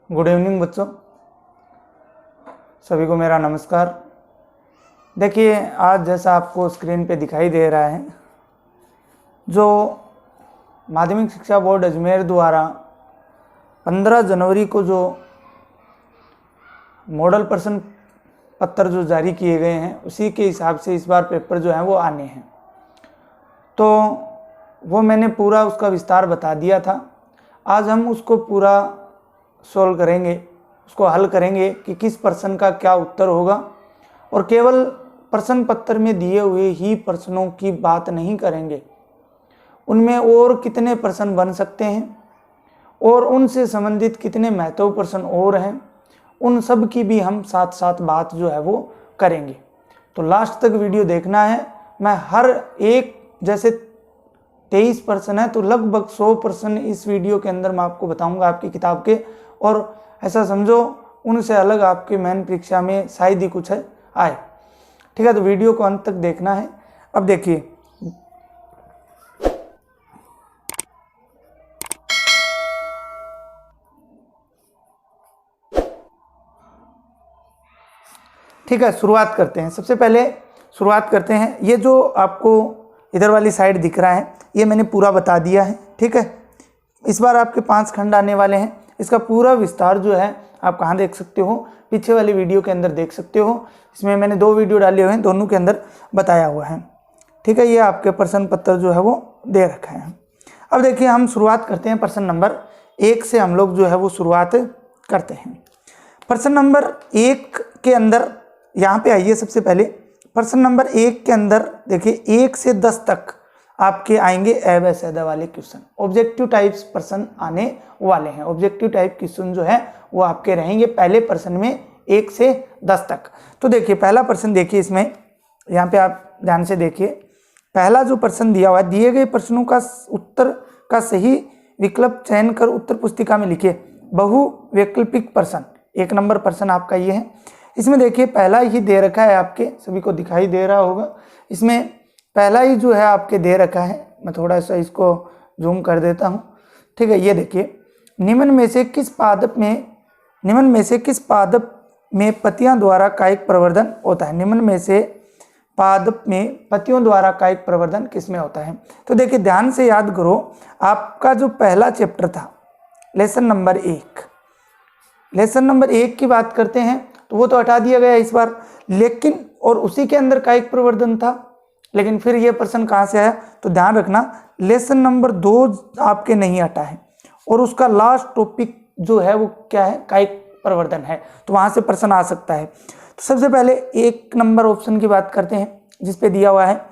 Good evening बच्चों, सभी को मेरा नमस्कार। देखिए, आज जैसा आपको स्क्रीन पे दिखाई दे रहा है, जो माध्यमिक शिक्षा बोर्ड अजमेर द्वारा 15 जनवरी को जो मॉडल प्रश्न पत्र जो जारी किए गए हैं, उसी के हिसाब से इस बार पेपर जो है वो आने हैं। तो वो मैंने पूरा उसका विस्तार बता दिया था। आज हम उसको पूरा सॉल्व करेंगे, उसको हल करेंगे कि किस प्रश्न का क्या उत्तर होगा, और केवल प्रश्न पत्र में दिए हुए ही प्रश्नों की बात नहीं करेंगे, उनमें और कितने प्रश्न बन सकते हैं और उनसे संबंधित कितने महत्वपूर्ण प्रश्न और हैं, उन सब की भी हम साथ साथ बात जो है वो करेंगे। तो लास्ट तक वीडियो देखना है। मैं हर एक, जैसे 23 प्रश्न है तो लगभग 100 प्रश्न इस वीडियो के अंदर मैं आपको बताऊंगा आपकी किताब के, और ऐसा समझो उनसे अलग आपके मेन परीक्षा में शायद ही कुछ आए। ठीक है, तो वीडियो को अंत तक देखना है। अब देखिए, ठीक है, शुरुआत करते हैं। सबसे पहले शुरुआत करते हैं, ये जो आपको इधर वाली साइड दिख रहा है ये मैंने पूरा बता दिया है। ठीक है, इस बार आपके 5 खंड आने वाले हैं। इसका पूरा विस्तार जो है आप कहाँ देख सकते हो, पीछे वाली वीडियो के अंदर देख सकते हो। इसमें मैंने 2 वीडियो डाले हुए हैं, दोनों के अंदर बताया हुआ है। ठीक है, ये आपके प्रश्न पत्र जो है वो दे रखा है। अब देखिए, हम शुरुआत करते हैं प्रश्न नंबर 1 से। हम लोग जो है वो शुरुआत करते हैं। प्रश्न नंबर 1 के अंदर यहाँ पे आइए। सबसे पहले प्रश्न नंबर 1 के अंदर देखिए 1 से 10 तक आपके आएंगे ए व सैदा वाले क्वेश्चन, ऑब्जेक्टिव टाइप्स प्रश्न आने वाले हैं। ऑब्जेक्टिव टाइप क्वेश्चन जो है वो आपके रहेंगे पहले प्रश्न में 1 से 10 तक। तो देखिए, पहला प्रश्न देखिए, इसमें यहाँ पे आप ध्यान से देखिए। पहला जो प्रश्न दिया हुआ है, दिए गए प्रश्नों का उत्तर का सही विकल्प चयन कर उत्तर पुस्तिका में लिखिए। बहु वैकल्पिक प्रश्न 1 नंबर प्रश्न आपका ये है। इसमें देखिए पहला ही दे रखा है, आपके सभी को दिखाई दे रहा होगा। इसमें पहला ही जो है आपके दे रखा है। मैं थोड़ा सा इसको जूम कर देता हूँ। ठीक है, ये देखिए, निम्न में से किस पादप में पत्तियों द्वारा कायिक प्रवर्धन होता है। निम्न में से पादप में पत्तियों द्वारा कायिक प्रवर्धन किसमें होता है। तो देखिए, ध्यान से याद करो, आपका जो पहला चैप्टर था लेसन नंबर 1 की बात करते हैं, तो वो तो हटा दिया गया इस बार, लेकिन और उसी के अंदर कायिक प्रवर्धन था। लेकिन फिर ये प्रश्न कहाँ से आया, तो ध्यान रखना, लेसन नंबर 2 आपके नहीं हटा है, और उसका लास्ट टॉपिक जो है वो क्या है, कायिक प्रवर्धन है। तो वहाँ से प्रश्न आ सकता है। तो सबसे पहले 1 नंबर ऑप्शन की बात करते हैं, जिसपे दिया हुआ है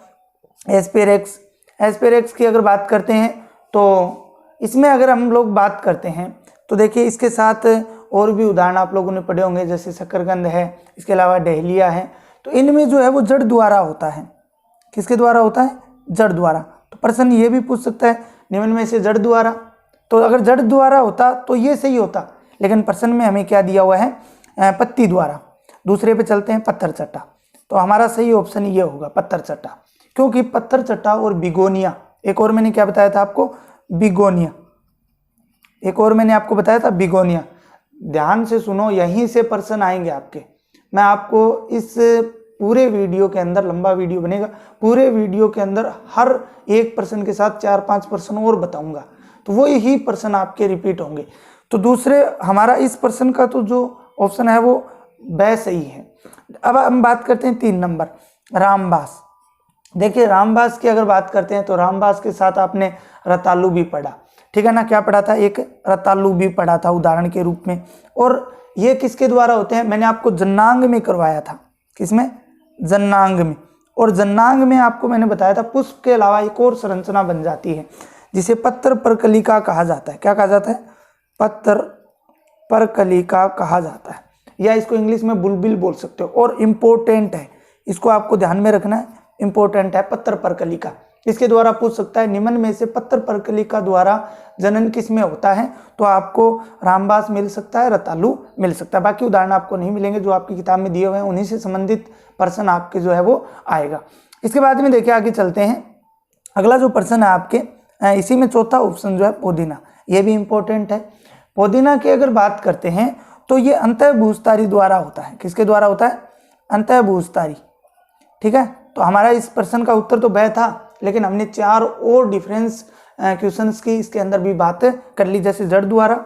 एस्पेरेक्स। एस्पेरेक्स की अगर बात करते हैं तो इसमें अगर हम लोग बात करते हैं तो देखिए, इसके साथ और भी उदाहरण आप लोगों ने पढ़े होंगे, जैसे शकरकंद है, इसके अलावा डहलिया है। तो इनमें जो है वो जड़ द्वारा होता है। किसके द्वारा होता है, जड़ द्वारा। तो प्रश्न ये भी पूछ सकता है, निम्न में से जड़ द्वारा। तो अगर जड़ द्वारा होता तो ये सही होता, लेकिन प्रश्न में हमें क्या दिया हुआ है, पत्ती द्वारा। दूसरे पे चलते हैं, पत्थर चट्टा। तो हमारा सही ऑप्शन ये होगा, पत्थर चट्टा, क्योंकि पत्थर चट्टा और बिगोनिया, एक और मैंने क्या बताया था आपको, बिगोनिया, एक और मैंने आपको बताया था बिगोनिया। ध्यान से सुनो, यहीं से प्रश्न आएंगे आपके। मैं आपको इस पूरे वीडियो के अंदर, लंबा वीडियो बनेगा, पूरे वीडियो के अंदर हर एक प्रश्न के साथ 4-5 प्रश्न और बताऊंगा, तो वो यही प्रश्न आपके रिपीट होंगे। तो दूसरे हमारा इस प्रश्न का तो जो ऑप्शन है वो ब सही है। अब हम बात करते हैं 3 नंबर, रामबास। देखिए, रामबास की अगर बात करते हैं तो रामबास के साथ आपने रतालू भी पढ़ा। ठीक है ना, क्या पढ़ा था, एक रतालू भी पढ़ा था उदाहरण के रूप में। और ये किसके द्वारा होते हैं, मैंने आपको जन्नांग में करवाया था। किसमें, जन्नांग में। और जन्नांग में आपको मैंने बताया था पुष्प के अलावा एक और संरचना बन जाती है, जिसे पत्र परकलिका कहा जाता है। क्या कहा जाता है, पत्र परकलिका कहा जाता है, या इसको इंग्लिश में बुलबिल बोल सकते हो। और इम्पोर्टेंट है, इसको आपको ध्यान में रखना है, इम्पोर्टेंट है पत्र परकलिका। इसके द्वारा पूछ सकता है, निम्न में से पत्र परकलिका द्वारा जनन किस में होता है। तो आपको रामबास मिल सकता है, रतालू मिल सकता है। बाकी उदाहरण आपको नहीं मिलेंगे, जो आपकी किताब में दिए हुए हैं उन्हीं से संबंधित प्रश्न आपके जो है वो आएगा। इसके बाद में देखिए, आगे चलते हैं। अगला जो प्रश्न है आपके, इसी में चौथा ऑप्शन जो है पुदीना, ये भी इम्पोर्टेंट है। पुदीना की अगर बात करते हैं तो ये अंतःभूस्थारी द्वारा होता है। किसके द्वारा होता है? अंतःभूस्थारी। ठीक है, तो हमारा इस प्रश्न का उत्तर तो ब था, लेकिन हमने 4 और डिफरेंस क्वेश्चंस की इसके अंदर भी बात कर ली, जैसे जड़ द्वारा,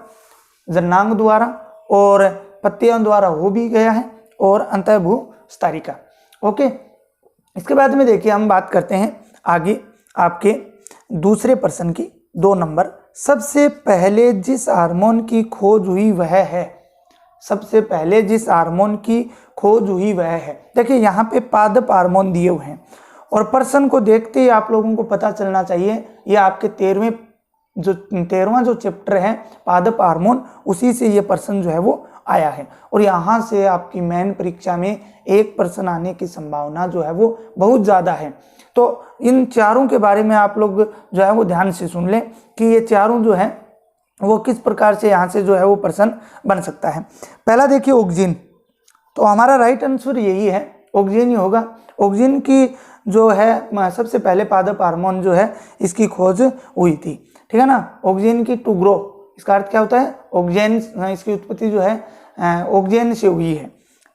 जन्नांग द्वारा और पत्तियों द्वारा हो भी गया है, और अंतःभूस्थारी का। ओके, इसके बाद में देखिए हम बात करते हैं आगे आपके दूसरे प्रश्न की 2 नंबर। सबसे पहले जिस हार्मोन की खोज हुई वह है। सबसे पहले जिस हार्मोन की खोज हुई वह है। देखिए यहाँ पे पादप हार्मोन दिए हुए हैं, और प्रश्न को देखते ही आप लोगों को पता चलना चाहिए ये आपके 13वां जो चैप्टर है पादप हार्मोन, उसी से ये प्रश्न जो है वो आया है। और यहाँ से आपकी मेन परीक्षा में 1 प्रश्न आने की संभावना जो है वो बहुत ज़्यादा है। तो इन चारों के बारे में आप लोग जो है वो ध्यान से सुन लें कि ये चारों जो है वो किस प्रकार से यहाँ से जो है वो प्रश्न बन सकता है। पहला देखिए ऑक्सीजन, तो हमारा राइट आंसर यही है, ऑक्सीजन ही होगा। ऑक्सीजन की जो है सबसे पहले पादप हार्मोन जो है इसकी खोज हुई थी। ठीक है ना, ऑक्सीजन की टू ग्रो, इसका अर्थ क्या होता है? ऑक्सीजन, इसकी उत्पत्ति जो है ऑक्सीजन से हुई है।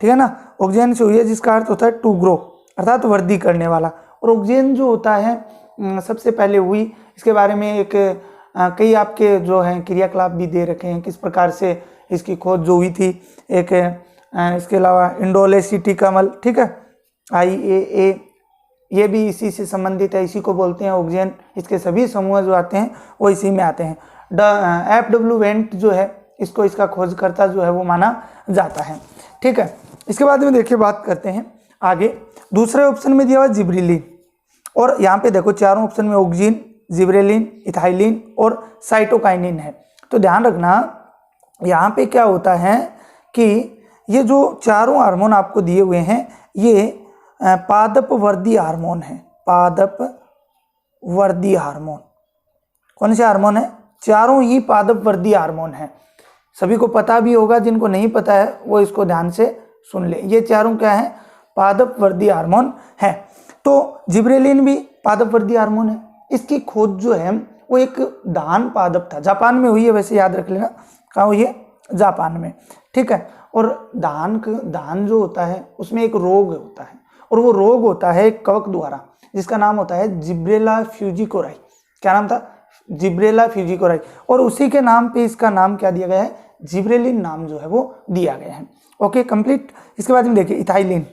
ठीक है ना, ऑक्सीजन से हुई है, जिसका अर्थ होता है टू ग्रो, अर्थात वृद्धि करने वाला। और ऑक्सीजन जो होता है सबसे पहले हुई, इसके बारे में एक कई आपके जो हैं क्रियाकलाप भी दे रखे हैं किस प्रकार से इसकी खोज जो हुई थी। एक इसके अलावा इंडोलेसिटी कमल, ठीक है, IAA, ये भी इसी से संबंधित है, इसी को बोलते हैं ऑक्सीजन। इसके सभी समूह जो आते हैं वो इसी में आते हैं। FW वेंट जो है इसको इसका खोजकर्ता जो है वो माना जाता है। ठीक है, इसके बाद में देखिए बात करते हैं आगे। दूसरे ऑप्शन में दिया हुआ जिब्रेलिन, और यहाँ पे देखो चारों ऑप्शन में ऑक्सीजन, जिब्रेलिन, इथाइलिन और साइटोकाइनिन है। तो ध्यान रखना यहाँ पे क्या होता है कि ये जो चारों हार्मोन आपको दिए हुए हैं ये पादप वर्धी हार्मोन है। पादप वर्धी हार्मोन कौन से हार्मोन है? चारों ही पादप वर्धी हार्मोन है। सभी को पता भी होगा, जिनको नहीं पता है वो इसको ध्यान से सुन ले। ये चारों क्या है? पादप वर्धी हार्मोन है। तो जिब्रेलिन भी पादप वर्धी हार्मोन है। इसकी खोज जो है वो एक धान पादप था, जापान में हुई है, वैसे याद रख लेना कहाँ हुई है? जापान में। ठीक है, और धान जो होता है उसमें एक रोग होता है, और वो रोग होता है एक कवक द्वारा, जिसका नाम होता है जिब्रेला फ्यूजिकोराई। क्या नाम था? जिब्रेला फ्यूजिकोराई। और उसी के नाम पे इसका नाम क्या दिया गया है? जिब्रेलिन नाम जो है वो दिया गया है। Okay, complete. इसके बाद में देखिए इथाइलिन।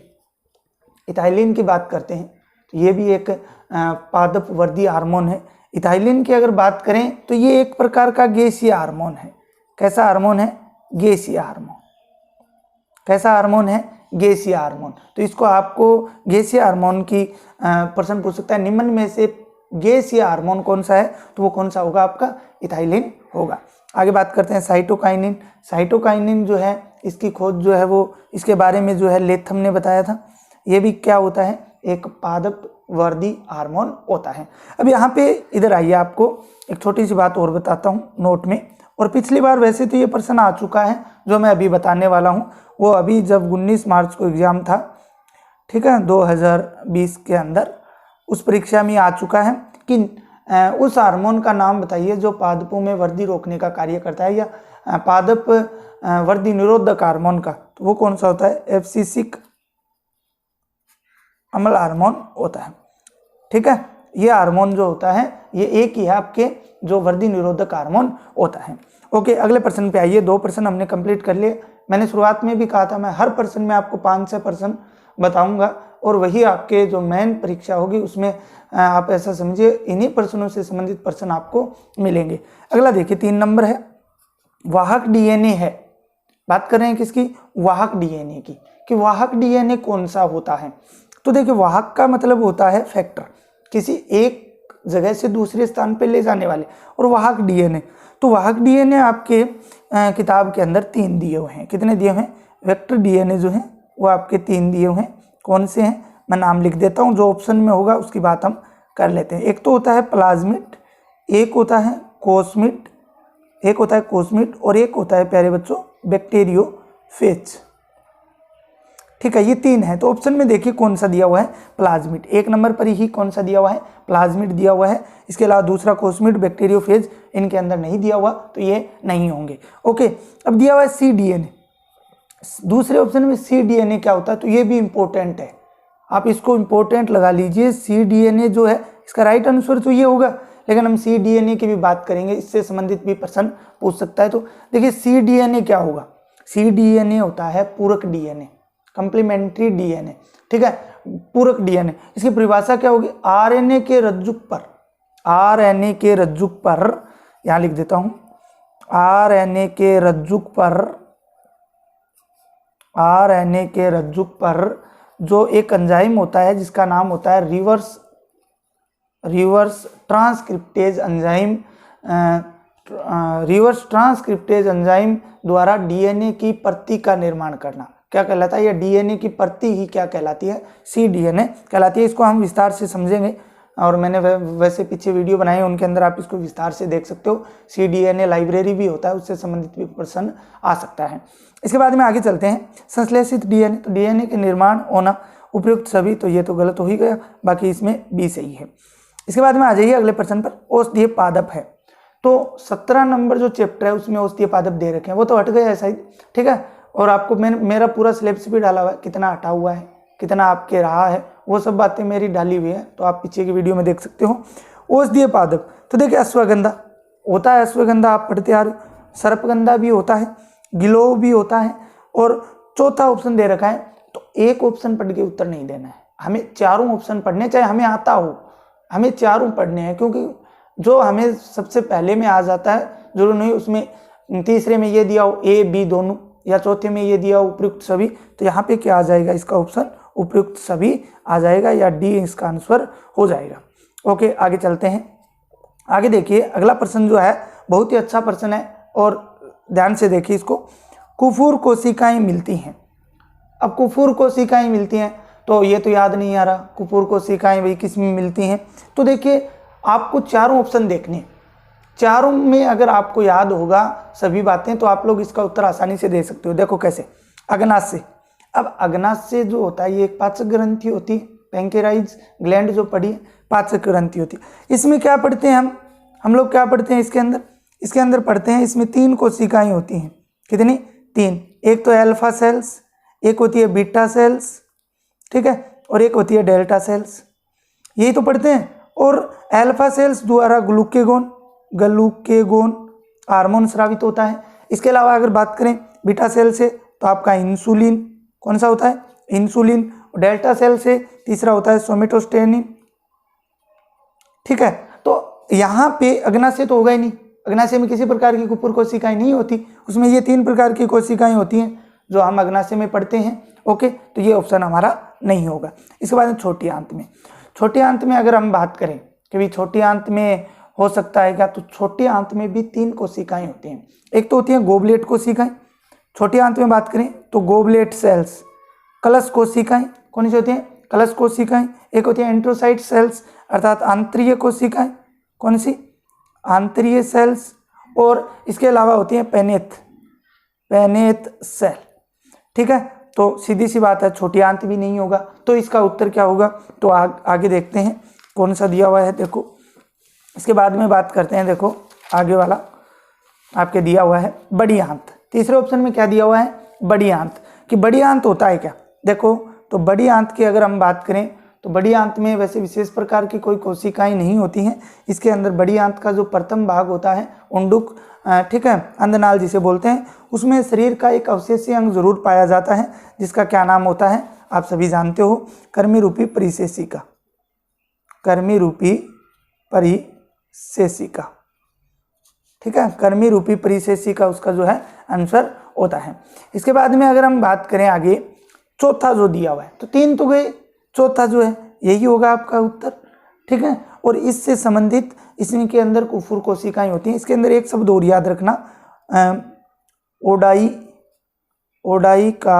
इथाइलिन की बात करते हैं तो ये भी एक पादप वर्धी हार्मोन है। इथाइलिन की अगर बात करें तो ये एक प्रकार का गैसीय हार्मोन है। कैसा हार्मोन है? गैसीय हार्मोन। कैसा हार्मोन है? गैसीय हार्मोन। तो इसको आपको गैसीय हार्मोन की प्रश्न पूछ सकता है, निम्न में से गैसीय हार्मोन कौन सा है? तो वो कौन सा होगा? आपका इथाइलिन होगा। आगे बात करते हैं साइटोकाइनिन। साइटोकाइनिन जो है इसकी खोज जो है वो इसके बारे में जो है लेथम ने बताया था। ये भी क्या होता है? एक पादप वर्धी हार्मोन होता है। अब यहाँ पे इधर आइए, आपको एक छोटी सी बात और बताता हूँ नोट में। और पिछली बार वैसे तो ये प्रश्न आ चुका है जो मैं अभी बताने वाला हूँ, वो अभी जब 19 मार्च को एग्जाम था, ठीक है, 2020 के अंदर, उस परीक्षा में आ चुका है कि उस हार्मोन का नाम बताइए जो पादपों में वृद्धि रोकने का कार्य करता है, या पादप वृद्धि निरोधक हार्मोन का। तो वो कौन सा होता है? एब्सिसिक अम्ल हार्मोन होता है। ठीक है, ये हार्मोन जो होता है ये एक ही है आपके जो वृद्धि निरोधक हार्मोन होता है। ओके, अगले प्रश्न पे आइए। 2 प्रश्न हमने कंप्लीट कर लिए। मैंने शुरुआत में भी कहा था मैं हर प्रश्न में आपको 5 से प्रश्न बताऊंगा, और वही आपके जो मेन परीक्षा होगी उसमें आप ऐसा समझिए इन्हीं प्रश्नों से संबंधित प्रश्न आपको मिलेंगे। अगला देखिए 3 नंबर है, वाहक डीएनए है। बात कर रहे हैं किसकी? वाहक डीएनए की, कि वाहक डीएनए कौन सा होता है। तो देखिए वाहक का मतलब होता है फैक्टर, किसी एक जगह से दूसरे स्थान पे ले जाने वाले, और वाहक डीएनए। तो वाहक डीएनए आपके किताब के अंदर 3 दिए हुए हैं। कितने दिए हुए हैं? वेक्टर डीएनए जो है वो आपके 3 दिए हुए हैं। कौन से हैं? मैं नाम लिख देता हूँ, जो ऑप्शन में होगा उसकी बात हम कर लेते हैं। एक तो होता है प्लाज्मिड, एक होता है कोस्मिड, और एक होता है प्यारे बच्चों बैक्टीरियोफेज। ठीक है, ये 3 है। तो ऑप्शन में देखिए कौन सा दिया हुआ है, प्लाज्मिड। 1 नंबर पर ही कौन सा दिया हुआ है, प्लाज्मिड दिया हुआ है। इसके अलावा दूसरा कोस्मिड, बैक्टीरियोफेज इनके अंदर नहीं दिया हुआ, तो ये नहीं होंगे। ओके, अब दिया हुआ है cDNA। दूसरे ऑप्शन में cDNA क्या होता है, तो ये भी इंपॉर्टेंट है, आप इसको इंपॉर्टेंट लगा लीजिए। cDNA जो है इसका राइट आंसर तो ये होगा, लेकिन हम cDNA की भी बात करेंगे, इससे संबंधित भी प्रश्न पूछ सकता है। तो देखिए cDNA क्या होगा, cDNA होता है पूरक डीएनए, कंप्लीमेंट्री डीएनए, ठीक है, पूरक डीएनए। इसकी परिभाषा क्या होगी, आरएनए के रज्जुक पर, आरएनए के रज्जुक पर, यहां लिख देता हूं, आरएनए के रज्जुक पर, आरएनए के रज्जुक पर जो एक एंजाइम होता है जिसका नाम होता है reverse transcriptase enzyme, reverse transcriptase enzyme द्वारा डीएनए की प्रति का निर्माण करना क्या कहलाता है, या डीएनए की प्रति ही क्या कहलाती है, cDNA कहलाती है। इसको हम विस्तार से समझेंगे, और मैंने वैसे पीछे वीडियो बनाई है, उनके अंदर आप इसको विस्तार से देख सकते हो। cDNA लाइब्रेरी भी होता है, उससे संबंधित भी प्रश्न आ सकता है। इसके बाद में आगे चलते हैं, संश्लेषित डीएनए। तो डीएनए के निर्माण होना उपयुक्त सभी, तो ये तो गलत हो ही गया, बाकी इसमें बी सही है। इसके बाद में आ जाइए अगले प्रश्न पर, औषधीय पादप है। तो 17 नंबर जो चैप्टर है उसमें औषधीय पादप दे रखे हैं, वो तो हट गए है शायद, ठीक है। और आपको मेरा पूरा सिलेबस भी डाला हुआ है, कितना हटा हुआ है, कितना आपके रहा है, वो सब बातें मेरी डाली हुई है, तो आप पीछे की वीडियो में देख सकते हो। औषधीय पादप, तो देखिए अश्वगंधा होता है, अश्वगंधा आप पढ़ते आ रहे हो, सर्पगंधा भी होता है, गिलोय भी होता है, और चौथा ऑप्शन दे रखा है। तो एक ऑप्शन पढ़ के उत्तर नहीं देना है, हमें चारों ऑप्शन पढ़ने, चाहे हमें आता हो, हमें चारों पढ़ने हैं, क्योंकि जो हमें सबसे पहले में आ जाता है जरूर नहीं उसमें तीसरे में ये दिया हो ए बी दोनों, या चौथे में ये दिया हो उपयुक्त सभी, तो यहाँ पे क्या आ जाएगा, इसका ऑप्शन उपयुक्त सभी आ जाएगा, या डी इसका आंसर हो जाएगा। ओके, आगे चलते हैं। आगे देखिए अगला प्रश्न जो है बहुत ही अच्छा प्रश्न है, और ध्यान से देखिए इसको। कुफूर कोशिकाएं मिलती हैं। अब कुफूर कोशिकाएं मिलती हैं, तो ये तो याद नहीं आ रहा, कुफूर कोशिकाएं भाई किस में मिलती हैं। तो देखिए आपको चारों ऑप्शन देखने, चारों में अगर आपको याद होगा सभी बातें, तो आप लोग इसका उत्तर आसानी से दे सकते हो। देखो कैसे, अग्नाशय। अब अग्नाशय जो होता है ये एक पाचक ग्रंथि होती है, पैंक्रेयाज ग्लैंड जो पढ़ी है पाचक ग्रंथि होती है। इसमें क्या पढ़ते हैं हम लोग क्या पढ़ते हैं इसके अंदर पढ़ते हैं, इसमें 3 कोशिकाएं होती हैं। कितनी? 3। एक तो अल्फा सेल्स, एक होती है बीटा सेल्स, ठीक है, और एक होती है डेल्टा सेल्स, यही तो पढ़ते हैं। और अल्फा सेल्स द्वारा ग्लूकेगोन हार्मोन स्रावित होता है। इसके अलावा अगर बात करें बीटा सेल से, तो आपका इंसुलिन कौन सा होता है, इंसुलिन। डेल्टा सेल से तीसरा होता है सोमेटोस्टेनिन, ठीक है। तो यहाँ पे अग्नाशय तो होगा ही नहीं, अग्नाशय में किसी प्रकार की कुफूर कोशिकाएं नहीं होती, उसमें ये 3 प्रकार की कोशिकाएं होती हैं जो हम अग्नाशय में पढ़ते हैं। ओके, तो ये ऑप्शन हमारा नहीं होगा। इसके बाद छोटी आंत में, छोटी आंत में अगर हम बात करें कि भाई छोटी आंत में हो सकता है क्या, तो छोटी आंत में भी 3 कोशिकाएं होती हैं। एक तो होती है गोबलेट कोशिकाएं, छोटी आंत में बात करें तो गोबलेट सेल्स, कलश कोशिकाएं कौन सी होती हैं, कलश कोशिकाएं। एक होती है एंट्रोसाइट सेल्स अर्थात आंतरीय कोशिकाएं, कौन सी, आंतरीय सेल्स। और इसके अलावा होती है पेनेथ सेल, ठीक है। तो सीधी सी बात है छोटी आंत भी नहीं होगा, तो इसका उत्तर क्या होगा। तो आगे देखते हैं कौन सा दिया हुआ है। देखो इसके बाद में बात करते हैं, देखो आगे वाला आपके दिया हुआ है बड़ी आंत। तीसरे ऑप्शन में क्या दिया हुआ है, बड़ी आंत। कि बड़ी आंत होता है क्या, देखो तो बड़ी आंत की अगर हम बात करें तो बड़ी आंत में वैसे विशेष प्रकार की कोई कोशिकाएं नहीं होती हैं। इसके अंदर बड़ी आंत का जो प्रथम भाग होता है उंडुक, ठीक है, अंधनाल जिसे बोलते हैं, उसमें शरीर का एक अवशेषीय अंग जरूर पाया जाता है, जिसका क्या नाम होता है आप सभी जानते हो, कर्मी रूपी परिशेषिका, कर्मी रूपी परिशेषिका, ठीक है, कर्मी रूपी परिशेषिका उसका जो है आंसर होता है। इसके बाद में अगर हम बात करें आगे, चौथा जो दिया हुआ है, तो 3 तो गए, चौथा जो है यही होगा आपका उत्तर, ठीक है। और इससे संबंधित इसमें के अंदर कुफूर कोशिकाएं होती हैं। इसके अंदर एक शब्द और याद रखना, ओडाई का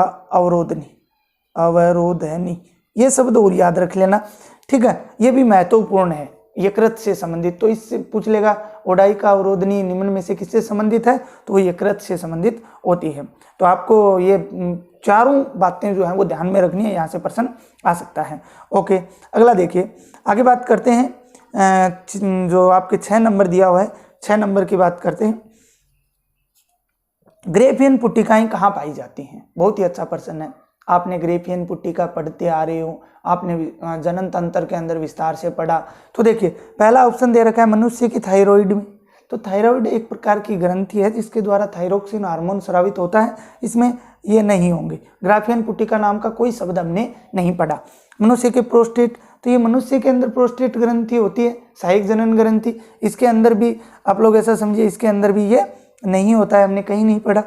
अवरोधनी, ये शब्द और याद रख लेना, ठीक है, ये भी महत्वपूर्ण है। यकृत से संबंधित। तो इससे पूछ लेगा ओडाइका अवरोधनी निम्न में से किससे संबंधित है, तो वो यकृत से संबंधित होती है। तो आपको ये चारों बातें जो हैं वो ध्यान में रखनी है, यहाँ से प्रश्न आ सकता है। ओके, अगला देखिए, आगे बात करते हैं जो आपके 6 नंबर दिया हुआ है, 6 नंबर की बात करते हैं। ग्रेफियन पुट्टिकाएं कहाँ पाई जाती हैं? बहुत ही अच्छा प्रश्न है। आपने ग्रेफियन पुट्टिका पढ़ते आ रहे हो, आपने जनन तंत्र के अंदर विस्तार से पढ़ा। तो देखिए, पहला ऑप्शन दे रखा है मनुष्य की थायराइड में। तो थायराइड एक प्रकार की ग्रंथि है जिसके द्वारा थायरोक्सिन हार्मोन स्रावित होता है, इसमें ये नहीं होंगे। ग्राफियन पुट्टिका नाम का कोई शब्द हमने नहीं पढ़ा। मनुष्य के प्रोस्टेट, तो ये मनुष्य के अंदर प्रोस्टेट ग्रंथि होती है, सहायक जनन ग्रंथि, इसके अंदर भी आप लोग ऐसा समझिए, इसके अंदर भी ये नहीं होता है, हमने कहीं नहीं पढ़ा।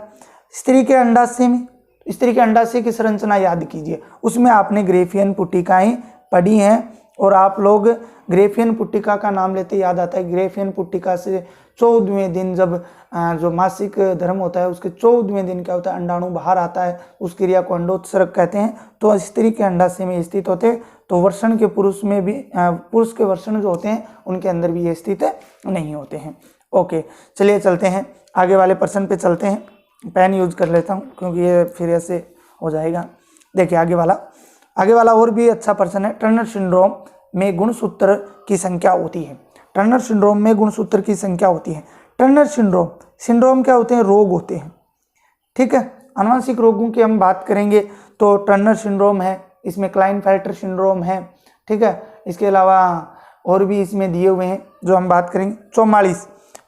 स्त्री के अंडाशय में, स्त्री के अंडाशय की संरचना याद कीजिए, उसमें आपने ग्रेफियन पुट्टिकाएं पढ़ी हैं। और आप लोग ग्रेफियन पुट्टिका का नाम लेते याद आता है, ग्रेफियन पुट्टिका से 14वें दिन जब जो मासिक धर्म होता है उसके 14वें दिन क्या होता है, अंडाणु बाहर आता है, उस क्रिया को अंडोत्सर्ग कहते हैं। तो स्त्री के अंडाशय में स्थित होते हैं, तो वर्षण के पुरुष में भी पुरुष के वर्षण जो होते हैं उनके अंदर भी ये स्थित नहीं होते हैं। ओके, चलिए चलते हैं आगे वाले प्रश्न पे चलते हैं। पेन यूज कर लेता हूँ क्योंकि ये फिर ऐसे हो जाएगा। देखिए आगे वाला और भी अच्छा प्रश्न है। टर्नर सिंड्रोम में गुणसूत्र की संख्या होती है। टर्नर सिंड्रोम में गुणसूत्र की संख्या होती है। टर्नर सिंड्रोम क्या होते हैं? रोग होते हैं, ठीक है। आनुवंशिक रोगों की हम बात करेंगे तो टर्नर सिंड्रोम है, इसमें क्लाइनफेल्टर सिंड्रोम है, ठीक है। इसके अलावा और भी इसमें दिए हुए हैं जो हम बात करेंगे। 44,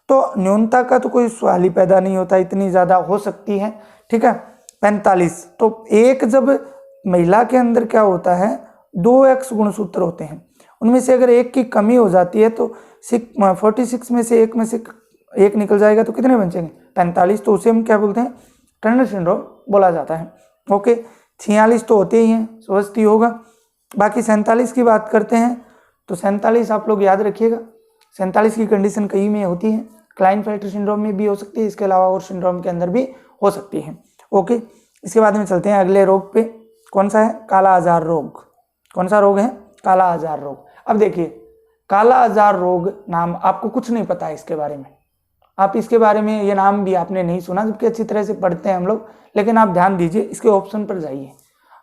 तो न्यूनता का तो कोई सवाल ही पैदा नहीं होता, इतनी ज़्यादा हो सकती है, ठीक है। 45, तो एक जब महिला के अंदर क्या होता है, 2x गुणसूत्र होते हैं, उनमें से अगर एक की कमी हो जाती है तो 46 में से एक निकल जाएगा, तो कितने बचेंगे? 45। तो उसे हम क्या बोलते हैं? टर्नर सिंड्रोम बोला जाता है। ओके, 46 तो होते ही हैं, स्वस्थ ही होगा। बाकी 47 की बात करते हैं, तो 47 आप लोग याद रखिएगा, 47 की कंडीशन कई में होती है, क्लाइनफेल्टर सिंड्रोम में भी हो सकती है, इसके अलावा और सिंड्रोम के अंदर भी हो सकती है। ओके, इसके बाद में चलते हैं अगले रोग पे। कौन सा है? काला आजार रोग। कौन सा रोग है? काला आजार रोग। अब देखिए, काला आजार रोग नाम आपको कुछ नहीं पता है इसके बारे में, आप इसके बारे में ये नाम भी आपने नहीं सुना, जबकि अच्छी तरह से पढ़ते हैं हम लोग। लेकिन आप ध्यान दीजिए, इसके ऑप्शन पर जाइए।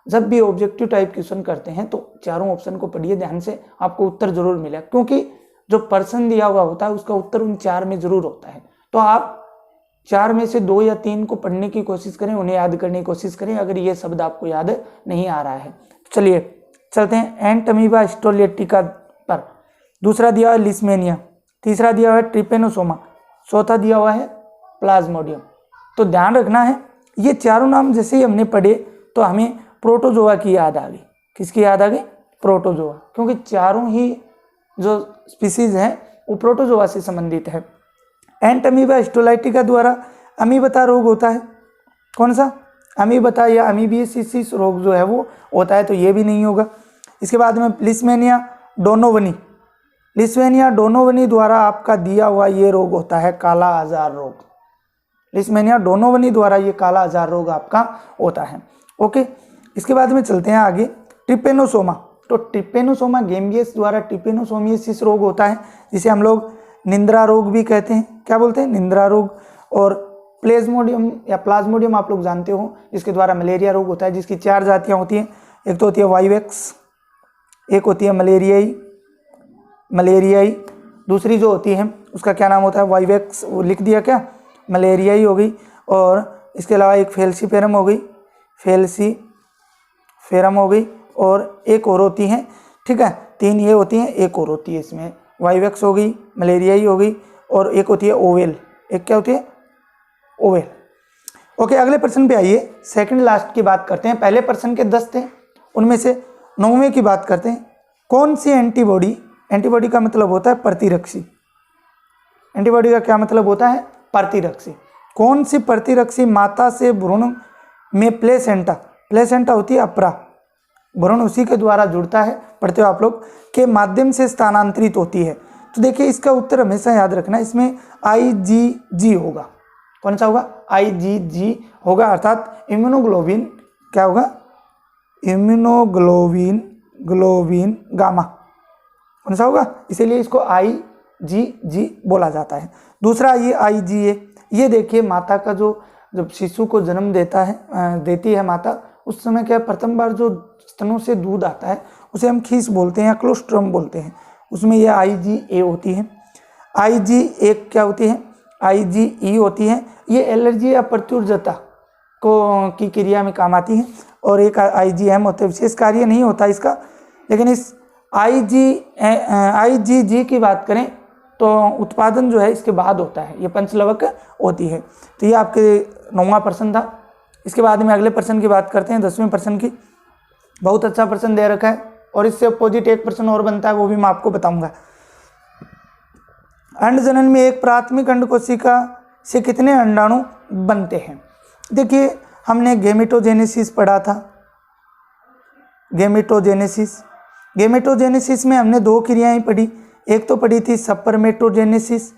जब भी ऑब्जेक्टिव टाइप क्वेश्चन करते हैं तो चारों ऑप्शन को पढ़िए ध्यान से, आपको उत्तर जरूर मिलेगा, क्योंकि जो प्रश्न दिया हुआ होता है उसका उत्तर उन 4 में जरूर होता है। तो आप 4 में से 2 या 3 को पढ़ने की कोशिश करें, उन्हें याद करने की कोशिश करें, अगर ये शब्द आपको याद नहीं आ रहा है। चलिए चलते हैं एंटमीबा स्टोलेटिका पर। दूसरा दिया हुआ है लिस्मेनिया, तीसरा दिया हुआ है ट्रिपेनोसोमा, चौथा दिया हुआ है प्लाज्मोडियम। तो ध्यान रखना है, ये चारों नाम जैसे ही हमने पढ़े तो हमें प्रोटोजोआ की याद आ गई। किसकी याद आ गई? प्रोटोजोआ, क्योंकि चारों ही जो स्पीसीज हैं वो प्रोटोजोआ से संबंधित है। एंटमीबा स्टोलाइटिका द्वारा अमीबता रोग होता है। कौन सा? अमीबता या अमीबियसिस रोग जो है वो होता है, तो ये भी नहीं होगा। इसके बाद में लिस्मेनिया डोनोवनी, लिस्मेनिया डोनोवनी द्वारा आपका दिया हुआ ये रोग होता है काला आजार रोग। लिस्मेनिया डोनोवनी द्वारा ये काला आजार रोग आपका होता है। ओके, इसके बाद में चलते हैं आगे ट्रिपेनोसोमा। तो ट्रिपेनोसोमा गेम्बियस द्वारा ट्रिपेनोसोमियसिस रोग होता है, जिसे हम लोग निंद्रा रोग भी कहते हैं। क्या बोलते हैं? निंद्रा रोग। और प्लेज्मोडियम या प्लाज्मोडियम आप लोग जानते हो, जिसके द्वारा मलेरिया रोग होता है, जिसकी 4 जातियाँ होती हैं। एक तो होती है वाइवेक्स, एक होती है मलेरियाई, दूसरी जो होती है उसका क्या नाम होता है? वाइवेक्स, वो लिख दिया क्या? मलेरियाई हो गई। और इसके अलावा एक फेल्सीफेरम हो गई, फेल्सीफेरम हो गई, और एक और होती हैं, ठीक है। 3 ये होती हैं, एक और होती है इसमें, वाइवेक्स हो गई, मलेरियाई हो गई, और एक होती है ओवेल। एक क्या होती है? ओवेल। ओके, अगले प्रश्न पे आइए। सेकंड लास्ट की बात करते हैं। पहले प्रश्न के 10 थे, उनमें से 9वें की बात करते हैं। कौन सी एंटीबॉडी, एंटीबॉडी का मतलब होता है प्रतिरक्षी। एंटीबॉडी का क्या मतलब होता है? प्रतिरक्षी। कौन सी प्रतिरक्षी माता से भ्रूण में प्लेसेंटा होती है अपरा, भ्रूण उसी के द्वारा जुड़ता है, पढ़ते हो आप लोग, के माध्यम से स्थानांतरित होती है। तो देखिए इसका उत्तर हमेशा याद रखना, इसमें IgG होगा। कौन सा होगा? IgG होगा, अर्थात इम्यूनोग्लोबिन। क्या होगा? इम्यूनोग्लोबिन गामा, कौन सा होगा, इसीलिए इसको IgG बोला जाता है। दूसरा ये IgA, ये देखिए माता का जो जब शिशु को जन्म देती है माता, उस समय क्या प्रथम बार जो स्तनों से दूध आता है उसे हम खीस बोलते हैं या क्लोस्ट्रम बोलते हैं, उसमें यह IgA होती है। IgA क्या होती है, IgE होती है, ये एलर्जी या प्रत्युर्जता की क्रिया में काम आती है। और एक IgM होता है, विशेष कार्य नहीं होता इसका, लेकिन इस IgG की बात करें तो उत्पादन जो है इसके बाद होता है, ये पंचलवक होती है। तो ये आपके 9वां प्रश्न था। इसके बाद में अगले प्रश्न की बात करते हैं, 10वें प्रश्न की। बहुत अच्छा प्रश्न दे रखा है और इससे अपोजिट एक प्रश्न और बनता है, वो भी मैं आपको बताऊंगा। अंड जनन में एक प्राथमिक अंड कोशिका से कितने अंडाणु बनते हैं। देखिए हमने गेमेटोजेनेसिस पढ़ा था, गेमेटोजेनेसिस में हमने 2 क्रियाएं पढ़ी। एक तो पढ़ी थी स्पर्मेटोजेनेसिस,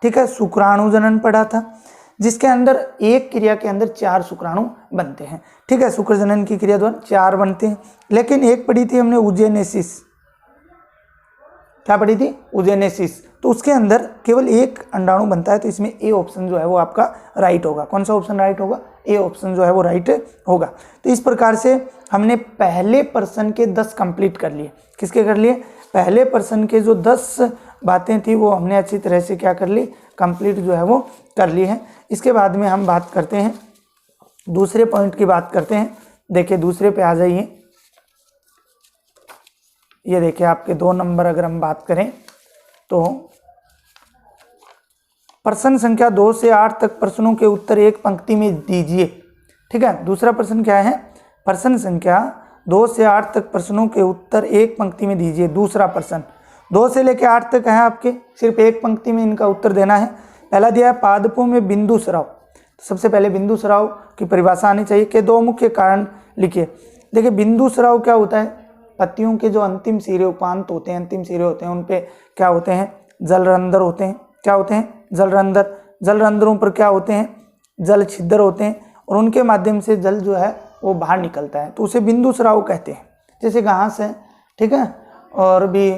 ठीक है, शुक्राणु जनन पढ़ा था, जिसके अंदर एक क्रिया के अंदर 4 शुक्राणु बनते हैं, ठीक है, शुक्र जनन की क्रिया द्वारा 4 बनते हैं। लेकिन एक पढ़ी थी हमने ऊजेनेसिस, क्या पढ़ी थी, ऊजेनेसिस, तो उसके अंदर केवल एक अंडाणु बनता है। तो इसमें ए ऑप्शन जो है वो आपका राइट होगा। कौन सा ऑप्शन राइट होगा, ए ऑप्शन जो है वो राइट होगा। तो इस प्रकार से हमने पहले प्रश्न के 10 कंप्लीट कर लिए। किसके कर लिए, पहले प्रश्न के जो 10 बातें थी वो हमने अच्छी तरह से क्या कर ली, कंप्लीट जो है वो कर ली है। इसके बाद में हम बात करते हैं दूसरे पॉइंट की बात करते हैं। देखिए दूसरे पे आ जाइए, ये देखिए आपके 2 नंबर अगर हम बात करें तो प्रश्न संख्या 2 से 8 तक प्रश्नों के उत्तर एक पंक्ति में दीजिए, ठीक है। दूसरा प्रश्न क्या है, प्रश्न संख्या 2 से 8 तक प्रश्नों के उत्तर एक पंक्ति में दीजिए। दूसरा प्रश्न 2 से लेकर 8 तक है आपके, सिर्फ एक पंक्ति में इनका उत्तर देना है। पहला दिया है पादपों में बिंदु स्राव, तो सबसे पहले बिंदु स्राव की परिभाषा आनी चाहिए कि 2 मुख्य कारण लिखिए। देखिए बिंदु स्राव क्या होता है, पत्तियों के जो अंतिम सिरे उपांत होते हैं, अंतिम सिरे होते हैं, उन पे क्या होते हैं, जलरंध्र होते हैं। क्या होते हैं, जलरंध्र। जलरंध्रों पर क्या होते हैं, जल छिद्र होते हैं, और उनके माध्यम से जल जो है वो बाहर निकलता है, तो उसे बिंदु स्राव कहते हैं। जैसे घास है, ठीक है, और भी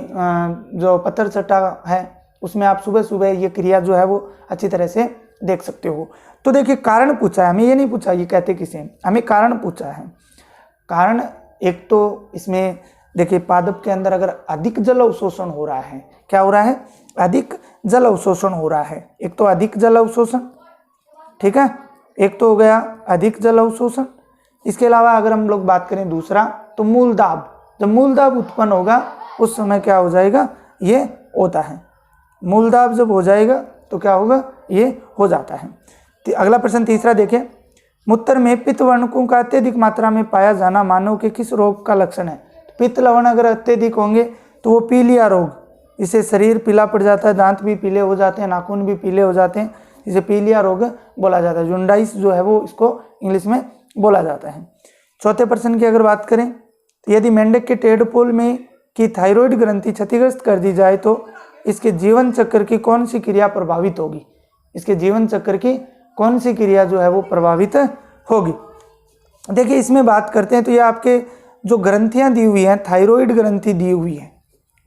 जो पत्थर चट्टा है उसमें आप सुबह सुबह ये क्रिया जो है वो अच्छी तरह से देख सकते हो। तो देखिए कारण पूछा है हमें, ये नहीं पूछा ये कहते किसे, हमें कारण पूछा है। कारण एक तो इसमें देखिए पादप के अंदर अगर अधिक जल अवशोषण हो रहा है, क्या हो रहा है, अधिक जल अवशोषण हो रहा है। एक तो अधिक जल अवशोषण, ठीक है, एक तो हो गया अधिक जल अवशोषण। इसके अलावा अगर हम लोग बात करें दूसरा तो मूल दाब, जब मूल दाब उत्पन्न होगा उस समय क्या हो जाएगा, ये होता है। मूल दाब जब हो जाएगा तो क्या होगा, ये हो जाता है। अगला प्रश्न तीसरा देखें, मूत्र में पित्त वर्णकों का अत्यधिक मात्रा में पाया जाना मानव के किस रोग का लक्षण है। पित्त लवण अगर अत्यधिक होंगे तो वो पीलिया रोग, इससे शरीर पीला पड़ जाता है, दांत भी पीले हो जाते हैं, नाखून भी पीले हो जाते हैं, इसे पीलिया रोग बोला जाता है। जूंडाइस जो है वो इसको इंग्लिश में बोला जाता है। चौथे प्रश्न की अगर बात करें तो यदि मेंढक के टेडपोल में की थायराइड ग्रंथि क्षतिग्रस्त कर दी जाए तो इसके जीवन चक्र की कौन सी क्रिया प्रभावित होगी। इसके जीवन चक्र की कौन सी क्रिया जो है वो प्रभावित होगी। देखिए इसमें बात करते हैं तो ये आपके जो ग्रंथियां दी हुई हैं, थायराइड ग्रंथि दी हुई है,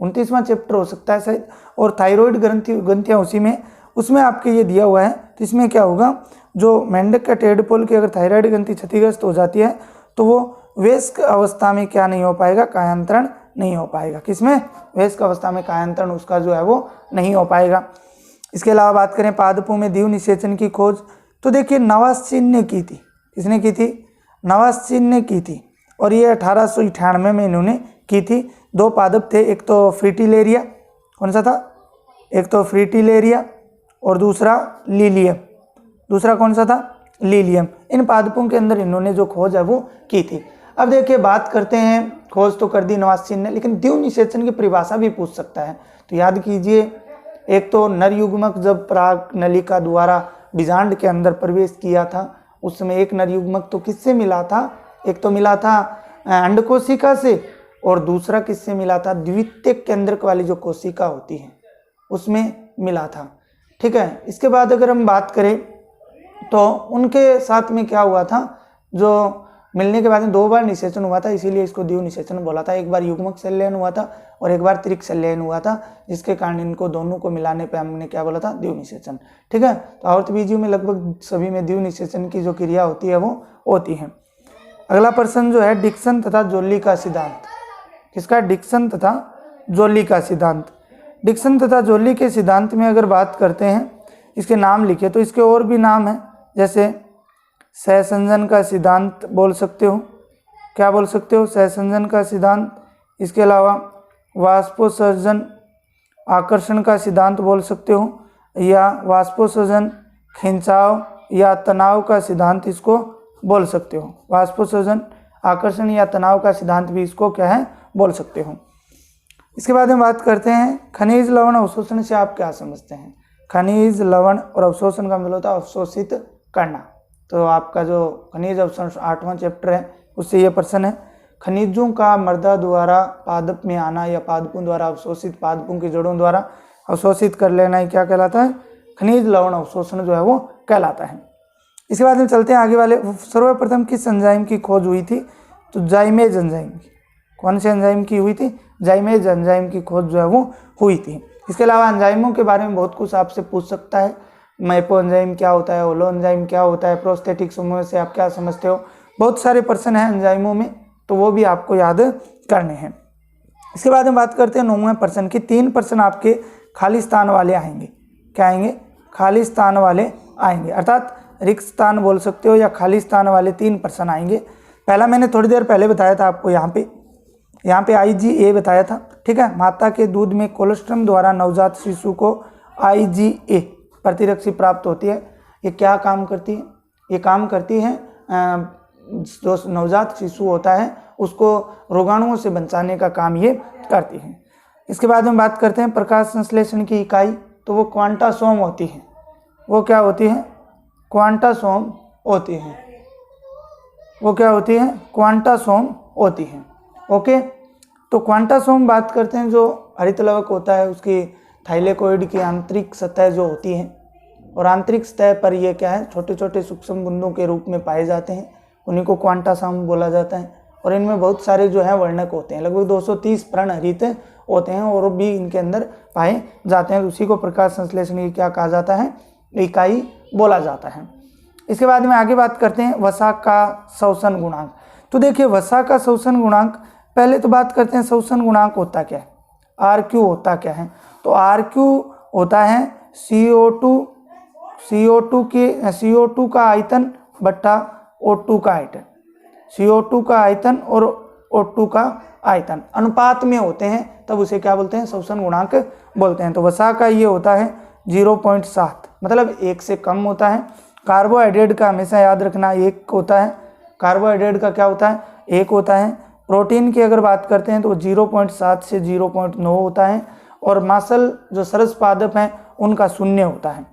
29वां चैप्टर हो सकता है शायद, और थायराइड ग्रंथियां उसी में, उसमें आपके ये दिया हुआ है। तो इसमें क्या होगा, जो मेंढक का टेडपोल की अगर थायराइड ग्रंथि क्षतिग्रस्त हो जाती है तो वो वयस्क अवस्था में क्या नहीं हो पाएगा, कायांतरण नहीं हो पाएगा। किसमें, वयस्क अवस्था में कायांतरण उसका जो है वो नहीं हो पाएगा। इसके अलावा बात करें पादपों में दीव निषेचन की खोज, तो देखिए नवास्चिन ने की थी। किसने की थी, नवास्चिन ने की थी, और ये 1898 में इन्होंने की थी। 2 पादप थे, एक तो फ्रीटिलेरिया, कौन सा था, एक तो फ्रीटिलेरिया और दूसरा लीलियम, दूसरा कौन सा था, लीलियम। इन पादपों के अंदर इन्होंने जो खोज है वो की थी। अब देखिए बात करते हैं, खोज तो कर दी नवास्चिन ने, लेकिन दीव निषेचन की परिभाषा भी पूछ सकता है। तो याद कीजिए, एक तो नर युग्मक जब पराग नलिका द्वारा बीजांड के अंदर प्रवेश किया था उस समय एक नर युग्मक तो किससे मिला था, एक तो मिला था अंडकोशिका से, और दूसरा किससे मिला था, द्वितीयक केंद्रक वाली जो कोशिका होती है उसमें मिला था, ठीक है। इसके बाद अगर हम बात करें तो उनके साथ में क्या हुआ था, जो मिलने के बाद में 2 बार निषेचन हुआ था, इसीलिए इसको द्विनिषेचन बोला था। एक बार युग्मक संलयन हुआ था और एक बार त्रिक संलयन हुआ था, जिसके कारण इनको दोनों को मिलाने पे हमने क्या बोला था, द्विनिषेचन। ठीक है, तो आवर्तबीजियों में लगभग सभी में द्विनिषेचन की जो क्रिया होती है वो होती है। अगला प्रश्न जो है डिक्सन तथा जोली का सिद्धांत। किसका? डिक्सन तथा जोली का सिद्धांत। डिक्सन तथा जोली के सिद्धांत में अगर बात करते हैं, इसके नाम लिखे तो इसके और भी नाम हैं, जैसे सहसंजन का सिद्धांत बोल सकते हो। क्या बोल सकते हो? सहसंजन का सिद्धांत। इसके अलावा वाष्पोत्सर्जन आकर्षण का सिद्धांत बोल सकते हो, या वाष्पोत्सर्जन खिंचाव या तनाव का सिद्धांत इसको बोल सकते हो। वाष्पोत्सर्जन आकर्षण या तनाव का सिद्धांत भी इसको क्या है, बोल सकते हो। इसके बाद में बात करते हैं खनिज लवण अवशोषण से आप क्या समझते हैं। खनिज लवण और अवशोषण का मतलब होता है अवशोषित करना। तो आपका जो खनिज अवशोषण 8वां चैप्टर है उससे ये प्रश्न है, खनिजों का मृदा द्वारा पादप में आना या पादपों द्वारा अवशोषित, पादपों की जड़ों द्वारा अवशोषित कर लेना, ये क्या कहलाता है? खनिज लवण अवशोषण जो है वो कहलाता है। इसके बाद में चलते हैं आगे वाले। सर्वप्रथम किस एंजाइम की खोज हुई थी? तो जाइमेज एंजाइम की। कौन से एंजाइम की हुई थी? जाइमेज एंजाइम की खोज जो है वो हुई थी। इसके अलावा एंजाइमों के बारे में बहुत कुछ आपसे पूछ सकता है। मैपो एंजाइम क्या होता है, ओलो एंजाइम क्या होता है, प्रोस्थेटिक समूह से आप क्या समझते हो। बहुत सारे प्रश्न हैं एंजाइमों में, तो वो भी आपको याद करने हैं। इसके बाद में बात करते हैं 9वें प्रश्न की। 3 प्रश्न आपके खाली स्थान वाले आएंगे। क्या आएंगे? खाली स्थान वाले आएंगे, अर्थात रिक्त स्थान बोल सकते हो या खाली स्थान वाले 3 प्रश्न आएंगे। पहला मैंने थोड़ी देर पहले बताया था आपको, यहाँ पे IgA बताया था। ठीक है, माता के दूध में कोलोस्ट्रम द्वारा नवजात शिशु को IgA प्रतिरक्षी प्राप्त होती है। ये क्या काम करती है? ये काम करती है जो नवजात शिशु होता है उसको रोगाणुओं से बचाने का काम ये करती है। इसके बाद में बात करते हैं प्रकाश संश्लेषण की इकाई, तो वो क्वांटासोम होती है। वो क्या होती है? क्वांटासोम होती है। वो क्या होती है? क्वांटासोम होती है। ओके, तो क्वांटासोम बात करते हैं, जो हरित लवक होता है उसकी थाइलेकोइड की आंतरिक सतह जो होती है, और आंतरिक सतह पर ये क्या है, छोटे छोटे सूक्ष्म बूंदों के रूप में पाए जाते हैं, उन्हीं को क्वांटासोम बोला जाता है। और इनमें बहुत सारे जो है वर्णक होते हैं, लगभग 230 प्रणहरित होते हैं और भी इनके अंदर पाए जाते हैं। उसी को प्रकाश संश्लेषण की क्या कहा जाता है? इकाई बोला जाता है। इसके बाद में आगे बात करते हैं वसा का शोषण गुणांक। तो देखिए वसा का शोषण गुणांक, पहले तो बात करते हैं शोषण गुणांक होता क्या है, RQ होता क्या है। तो RQ होता है CO2 का आयतन बट्टा O2 का आयतन। CO2 का आयतन और O2 का आयतन अनुपात में होते हैं, तब उसे क्या बोलते हैं? शोषण गुणांक बोलते हैं। तो वसा का ये होता है 0.7, मतलब 1 से कम होता है। कार्बोहाइड्रेट का हमेशा याद रखना 1 होता है। कार्बोहाइड्रेट का क्या होता है? 1 होता है। प्रोटीन की अगर बात करते हैं तो 0.7 से 0.9 होता है। और मांसल जो सरस पादप हैं उनका 0 होता है।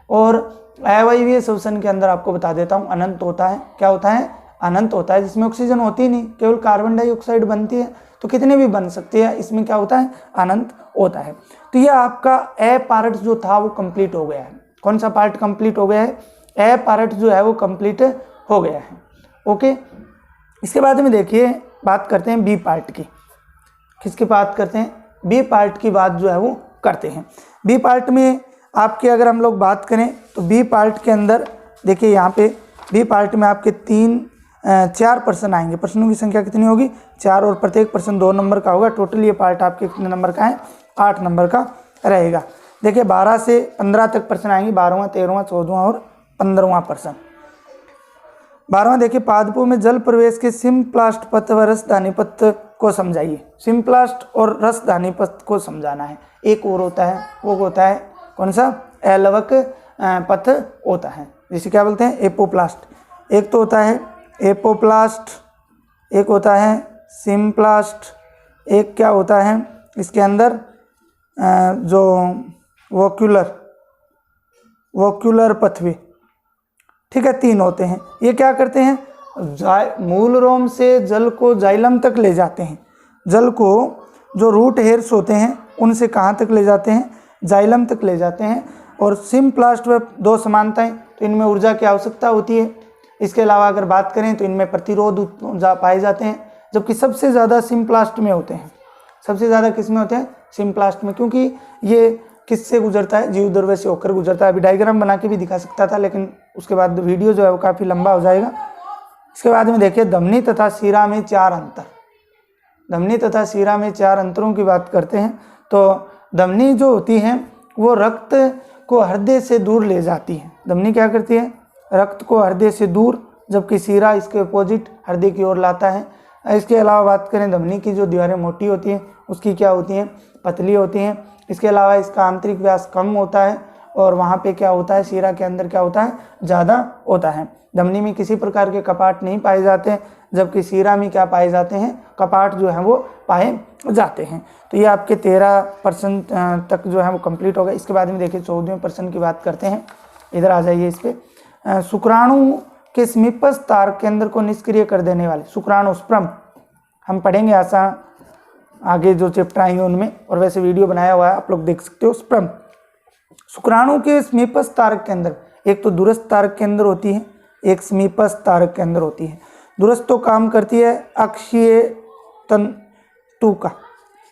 और अवायवीय शोषण के अंदर आपको बता देता हूँ अनंत होता है। क्या होता है? अनंत होता है, जिसमें ऑक्सीजन होती ही नहीं, केवल कार्बन डाइऑक्साइड बनती है। तो कितने भी बन सकती है, इसमें क्या होता है? अनंत होता है। तो ये आपका ए पार्ट जो था वो कंप्लीट हो गया है। कौन सा पार्ट कंप्लीट हो गया है? ए पार्ट जो है वो कंप्लीट हो गया है। ओके, इसके बाद में देखिए बात करते हैं बी पार्ट की। किसकी बात करते हैं? बी पार्ट की बात जो है वो करते हैं। बी पार्ट में आपके अगर हम लोग बात करें तो बी पार्ट के अंदर देखिए, यहाँ पे बी पार्ट में आपके 4 प्रश्न आएंगे। प्रश्नों की संख्या कितनी होगी? 4, और प्रत्येक प्रश्न 2 नंबर का होगा। टोटल ये पार्ट आपके कितने नंबर का है? 8 नंबर का रहेगा। देखिए 12 से 15 तक प्रश्न आएंगे, 12वां, 13वां, 14वां और 15वां प्रश्न। 12वां देखिए, पादपों में जल प्रवेश के सिम्प्लास्ट पथ व रसधानी पथ को समझाइए। सिम्प्लास्ट और रसधानी पथ को समझाना है। एक और होता है, वो होता है कौन सा? अलवक पथ होता है, जिसे क्या बोलते हैं? एपोप्लास्ट। एक तो होता है एपोप्लास्ट, एक होता है सिम्प्लास्ट, एक क्या होता है इसके अंदर जो वोक्यूलर पथवी। ठीक है, 3 होते हैं। ये क्या करते हैं? मूल रोम से जल को जाइलम तक ले जाते हैं। जल को जो रूट हेयर्स होते हैं उनसे कहाँ तक ले जाते हैं? जाइलम तक ले जाते हैं। और सिम्प्लास्ट में 2 समानताएं, तो इनमें ऊर्जा की आवश्यकता होती है। इसके अलावा अगर बात करें तो इनमें प्रतिरोध पाए जाते हैं, जबकि सबसे ज़्यादा सिम्प्लास्ट में होते हैं। सबसे ज़्यादा किस में होते हैं? सिम्प्लास्ट में, क्योंकि ये किससे गुजरता है? जीव द्रव्य से होकर गुजरता है। अभी डायग्राम बना के भी दिखा सकता था, लेकिन उसके बाद वीडियो जो है वो काफ़ी लंबा हो जाएगा। इसके बाद में देखिए धमनी तथा शिरा में 4 अंतर। धमनी तथा शिरा में 4 अंतरों की बात करते हैं तो धमनी जो होती है वो रक्त को हृदय से दूर ले जाती है। धमनी क्या करती है? रक्त को हृदय से दूर, जबकि शिरा इसके अपोजिट हृदय की ओर लाता है। इसके अलावा बात करें धमनी की जो दीवारें मोटी होती हैं उसकी क्या होती हैं? पतली होती हैं। इसके अलावा इसका आंतरिक व्यास कम होता है और वहाँ पे क्या होता है? शिरा के अंदर क्या होता है? ज़्यादा होता है। धमनी में किसी प्रकार के कपाट नहीं पाए जाते, जबकि शिरा में क्या पाए जाते हैं? कपाट जो है वो पाए जाते हैं। तो ये आपके 13% तक जो है वो कंप्लीट हो गया। इसके बाद में देखिए 14वें प्रश्न की बात करते हैं। इधर आ जाइए इस पर। शुक्राणु के समीपस्थ तारक केंद्र को निष्क्रिय कर देने वाले शुक्राणु स्पर्म हम पढ़ेंगे ऐसा आगे जो चैप्टर आएंगे उनमें, और वैसे वीडियो बनाया हुआ है आप लोग देख सकते हो। स्पर्म शुक्राणु के समीपस्थ तारक केंद्र, एक तो दूरस्थ तारक केंद्र होती है, एक समीपस्थ तारक केंद्र होती है। दूरस्थ तो काम करती है अक्षीय तंतु का,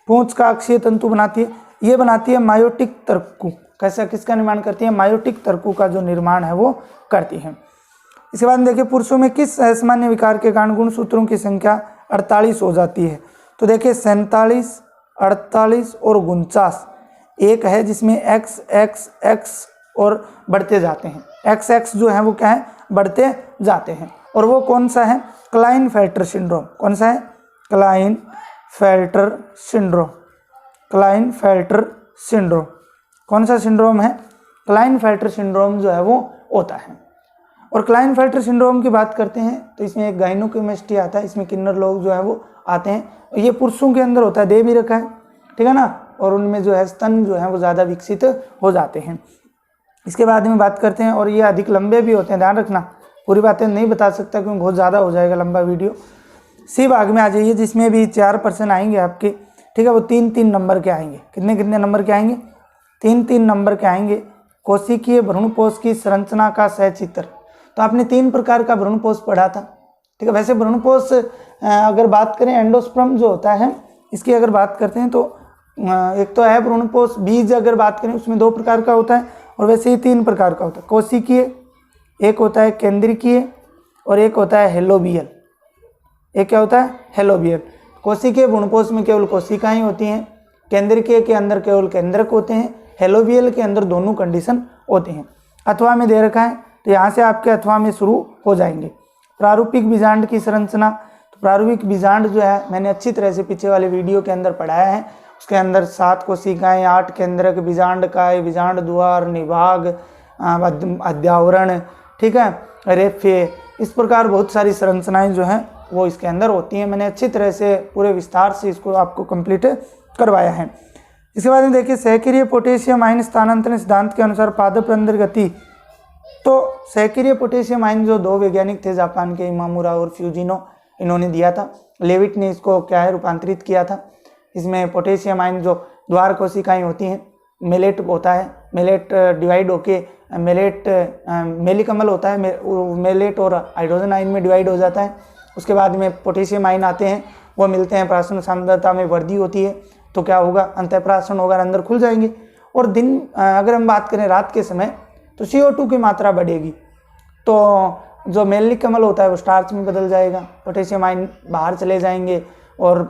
पूंछ का अक्षीय तंतु बनाती है। ये बनाती है मायोटिक तर्कु। कैसा? किसका निर्माण करती है? मायोटिक तर्कु का जो निर्माण है वो करती है। इसके बाद देखिए पुरुषों में किस असामान्य विकार के कारण गुणसूत्रों की संख्या 48 हो जाती है? तो देखिए 47, 48 और 49 एक है जिसमें x x x और बढ़ते जाते हैं। x x जो है वो क्या है? बढ़ते जाते हैं। और वो कौन सा है? Klinefelter syndrome. कौन सा है? Klinefelter syndrome. क्लाइनफेल्टर सिंड्रोम कौन सा सिंड्रोम है? क्लाइनफेल्टर सिंड्रोम जो है वो होता है। और क्लाइनफेल्टर सिंड्रोम की बात करते हैं तो इसमें एक गाइनोकेमिस्ट्री आता है, इसमें किन्नर लोग जो है वो आते हैं। ये पुरुषों के अंदर होता है, दे भी रखा है, ठीक है ना, और उनमें जो है स्तन जो है वो ज़्यादा विकसित हो जाते हैं। इसके बाद में बात करते हैं, और ये अधिक लंबे भी होते हैं, ध्यान रखना, पूरी बातें नहीं बता सकता क्योंकि बहुत ज़्यादा हो जाएगा लंबा वीडियो। सी भाग में आ जाइए जिसमें भी 4 प्रश्न आएंगे आपके, ठीक है, वो 3-3 नंबर के आएंगे। कितने कितने नंबर के आएंगे? 3-3 नंबर के आएंगे। कोशिकीय भ्रूणपोष की संरचना का सहचित्र। तो आपने 3 प्रकार का भ्रूणपोष पढ़ा था, ठीक है। वैसे भ्रूणपोष अगर बात करें एंडोस्पर्म जो होता है इसकी अगर बात करते हैं तो एक तो है भ्रूणपोष, बीज अगर बात करें उसमें 2 प्रकार का होता है, और वैसे ही 3 प्रकार का होता है। कोशिकीय, एक होता है केंद्रिकीय, और एक होता है हेलोबियल। एक क्या होता है? हेलोबियल। कोशिकीय भ्रूणपोष में केवल कोशिकाएं होती हैं, केंद्रिकीय के अंदर केवल केंद्रक होते हैं, हेलोबियल के अंदर दोनों कंडीशन होते हैं। अथवा में दे रखा है तो यहाँ से आपके अथवा में शुरू हो जाएंगे। प्रारूपिक बीजांड की संरचना, तो प्रारूपिक बीजांड जो है मैंने अच्छी तरह से पीछे वाले वीडियो के अंदर पढ़ाया है। उसके अंदर 7 कोशिकाएं, 8 केंद्रक, बीजांड काय, बीजांड द्वार, निभाग, अध्यावरण, ठीक है, रेफे, इस प्रकार बहुत सारी संरचनाएं जो हैं वो इसके अंदर होती हैं। मैंने अच्छी तरह से पूरे विस्तार से इसको आपको कंप्लीट करवाया है। इसके बाद में देखिए सहक्रिय पोटेशियम आयन स्थानांतरण सिद्धांत के अनुसार पादप अंदर गति। तो सहक्रिय पोटेशियम आयन जो 2 वैज्ञानिक थे जापान के, इमामुरा और फ्यूजिनो, इन्होंने दिया था। लेविट ने इसको क्या है रूपांतरित किया था। इसमें पोटेशियम आयन जो द्वार कोशिकाएं होती हैं, मेलेट होता है, मेलेट डिवाइड होके मेलिकमल होता है, मेलेट और हाइड्रोजन आयन में डिवाइड हो जाता है। उसके बाद में पोटेशियम आयन आते हैं, वो मिलते हैं, प्राशन सांद्रता में वृद्धि होती है, तो क्या होगा? अंतःप्राशन होगा, अंदर खुल जाएंगे। और दिन अगर हम बात करें रात के समय तो CO2 की मात्रा बढ़ेगी, तो जो मेलिक कमल होता है वो स्टार्च में बदल जाएगा, पोटेशियम आयन बाहर चले जाएंगे और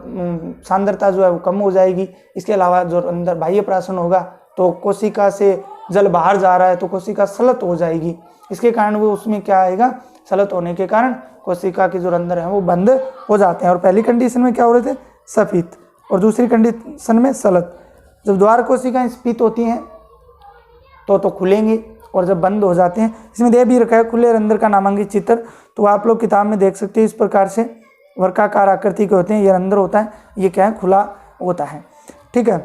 सांद्रता जो है वो कम हो जाएगी। इसके अलावा जो अंदर बाह्य प्राशन होगा तो कोशिका से जल बाहर जा रहा है तो कोशिका सलत हो जाएगी। इसके कारण वो उसमें क्या आएगा? सलत होने के कारण कोशिका के जो अंदर है वो बंद हो जाते हैं। और पहली कंडीशन में क्या हो रहे थे? सफित, और दूसरी कंडीशन में सलत। जब द्वार कोशिकाएं स्फीत होती हैं तो खुलेंगी, और जब बंद हो जाते हैं, इसमें दे भी रखा है खुले रंध्र का नामांकित चित्र, तो आप लोग किताब में देख सकते हैं। इस प्रकार से वर्गाकार आकृति के होते हैं, ये रंध्र होता है, ये क्या है? खुला होता है, ठीक है।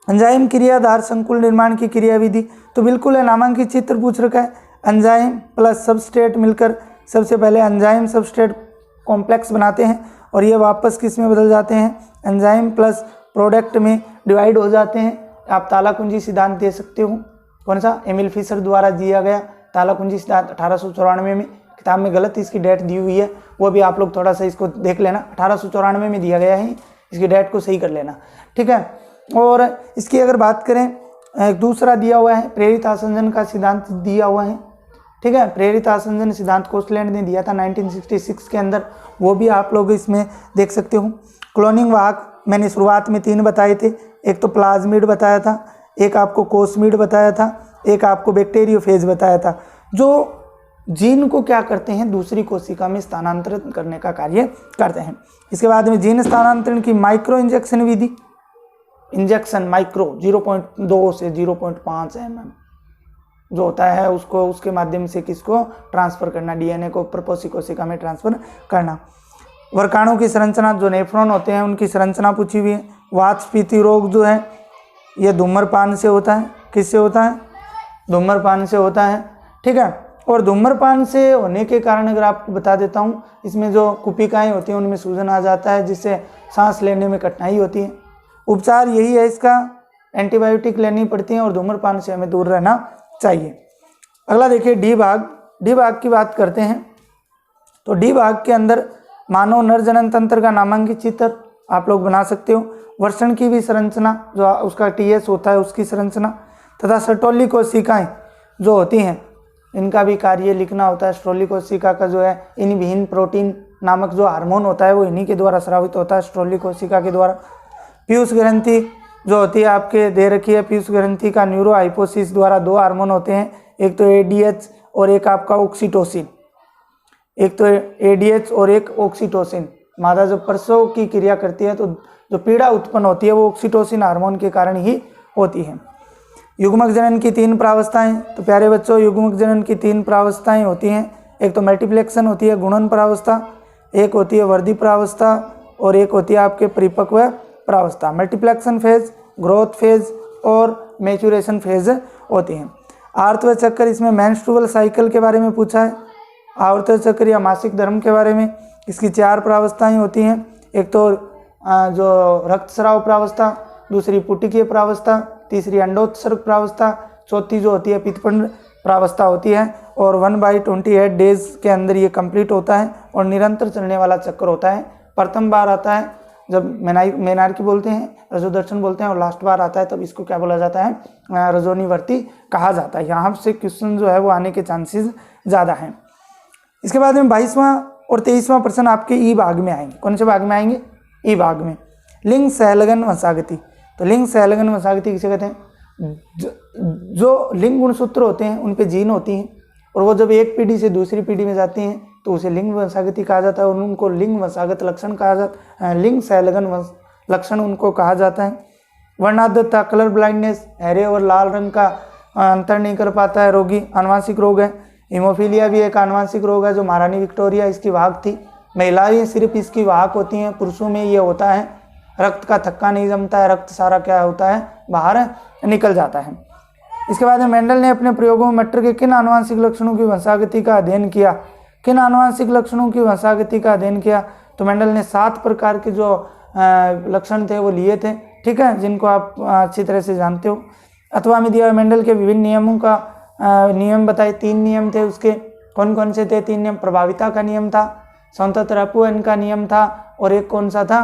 एंजाइम क्रियाधार संकुल निर्माण की क्रियाविधि, तो बिल्कुल है, नामांकित चित्र पूछ रखा है। एंजाइम प्लस सबस्ट्रेट मिलकर सबसे पहले एंजाइम सबस्ट्रेट कॉम्प्लेक्स बनाते हैं, और ये वापस किस में बदल जाते हैं? एंजाइम प्लस प्रोडक्ट में डिवाइड हो जाते हैं। आप ताला कुंजी सिद्धांत दे सकते हो, कौन सा? एमिल फिशर द्वारा दिया गया ताला कुंजी सिद्धांत 1894 में, किताब में गलत इसकी डेट दी हुई है, वो भी आप लोग थोड़ा सा इसको देख लेना। 1894 में दिया गया है, इसकी डेट को सही कर लेना, ठीक है। और इसकी अगर बात करें, एक दूसरा दिया हुआ है प्रेरित आसंजन का सिद्धांत दिया हुआ है, ठीक है। प्रेरित आसंजन सिद्धांत कोस्टलैंड ने दिया था 1966 के अंदर, वो भी आप लोग इसमें देख सकते हो। क्लोनिंग वाहक मैंने शुरुआत में 3 बताए थे, एक तो प्लाज्मिड बताया था, एक आपको कोस्मिड बताया था, एक आपको बैक्टीरियोफेज बताया था, जो जीन को क्या करते हैं दूसरी कोशिका में स्थानांतरित करने का कार्य करते हैं। इसके बाद में जीन स्थानांतरण की माइक्रो इंजेक्शन विधि, इंजेक्शन माइक्रो 0.2 से 0.5 mm जो होता है उसको, उसके माध्यम से किसको ट्रांसफर करना, डीएनए को प्रपोषी कोशिका में ट्रांसफर करना। वर्काणु की संरचना, जो नेफ्रॉन होते हैं उनकी संरचना पूछी हुई है। वातस्फीति रोग जो है ये धूम्रपान से होता है, किससे होता है, धूम्रपान से होता है, ठीक है। और धूम्रपान से होने के कारण अगर आपको बता देता हूँ, इसमें जो कुपिकाएँ होती हैं उनमें सूजन आ जाता है, जिससे सांस लेने में कठिनाई होती है। उपचार यही है इसका, एंटीबायोटिक लेनी पड़ती है और धूम्रपान से हमें दूर रहना चाहिए। अगला देखिए डी भाग। डी भाग की बात करते हैं तो डी भाग के अंदर मानव नर जनन तंत्र का नामांकित चित्र आप लोग बना सकते हो। वर्षण की भी संरचना जो उसका टीएस होता है उसकी संरचना, तथा सर्टोली कोशिकाएं जो होती हैं इनका भी कार्य लिखना होता है। स्ट्रोली कोशिका का जो है इनविहीन प्रोटीन नामक जो हार्मोन होता है वो इन्हीं के द्वारा स्रावित होता है, स्ट्रोली कोशिका के द्वारा। पीयूष ग्रंथि जो होती है आपके दे रखी है, पीयूष ग्रंथि का न्यूरो हाइपोसिस द्वारा 2 हार्मोन होते हैं, एक तो एडीएच और एक आपका ऑक्सीटोसिन, एक तो एडीएच और एक ऑक्सीटोसिन। मादा जब प्रसव की क्रिया करती है तो जो पीड़ा उत्पन्न होती है वो ऑक्सीटोसिन हार्मोन के कारण ही होती है। युग्मक जनन की 3 प्रावस्थाएं, तो प्यारे बच्चों युग्मक जनन की 3 प्रावस्थाएं होती हैं। एक तो मल्टीप्लेक्सन होती है गुणन प्रावस्था, एक होती है वर्धी प्रावस्था और एक होती है आपके परिपक्व प्रावस्था। मल्टीप्लेक्सन फेज, ग्रोथ फेज और मैच्योरेशन फेज होती हैं। आवर्तव चक्र, इसमें मेंस्ट्रुअल साइकिल के बारे में पूछा है, आवर्तव चक्र या मासिक धर्म के बारे में। इसकी 4 प्रावस्थाएं होती हैं, एक तो जो रक्तस्राव प्रावस्था, दूसरी पुटिकीय प्रावस्था, तीसरी अंडोत्सर्ग प्रावस्था, चौथी जो होती है पित्तपिंड प्रावस्था होती है। और 1/28 डेज के अंदर ये कंप्लीट होता है और निरंतर चलने वाला चक्र होता है। प्रथम बार आता है जब मेनार्की बोलते हैं, रजोदर्शन बोलते हैं, और लास्ट बार आता है तब इसको क्या बोला जाता है, रजोनिवर्ती कहा जाता है। यहाँ से क्वेश्चन जो है वो आने के चांसेस ज़्यादा हैं। इसके बाद में 22वां और 23वां प्रश्न आपके ई भाग में आएंगे। कौन से भाग में आएंगे, ई भाग में। लिंग सहलगन वंशागति, तो लिंग सहलगन वंशागति किसे कहते हैं, जो लिंग गुणसूत्र होते हैं उन पे जीन होती हैं और वो जब एक पीढ़ी से दूसरी पीढ़ी में जाती हैं तो उसे लिंग वंशागति कहा जाता है और उनको लिंग वंशागत लक्षण कहा जाता है, लिंग सहलगन लक्षण उनको कहा जाता है। वर्णाद्धता, कलर ब्लाइंडनेस, हरे और लाल रंग का अंतर नहीं कर पाता है रोगी, आनुवांशिक रोग है। हीमोफीलिया भी एक आनुवांशिक रोग है जो महारानी विक्टोरिया इसकी वाहक थी। महिलाएं सिर्फ इसकी वाहक होती हैं, पुरुषों में ये होता है रक्त का थक्का नहीं जमता है, रक्त सारा क्या होता है बाहर निकल जाता है। इसके बाद में मेंडल ने अपने प्रयोगों में मटर के किन आनुवांशिक लक्षणों की वंशागति का अध्ययन किया, किन आनुवांशिक लक्षणों की वंशागति का अध्ययन किया, तो मेंडल ने 7 प्रकार के जो लक्षण थे वो लिए थे, ठीक है, जिनको आप अच्छी तरह से जानते हो। अथवा में दिया मेंडल के विभिन्न नियमों का नियम बताए। 3 नियम थे उसके, कौन कौन से थे 3 नियम, प्रभाविता का नियम था, स्वतंत्रत्वपूर्ण का नियम था और एक कौन सा था,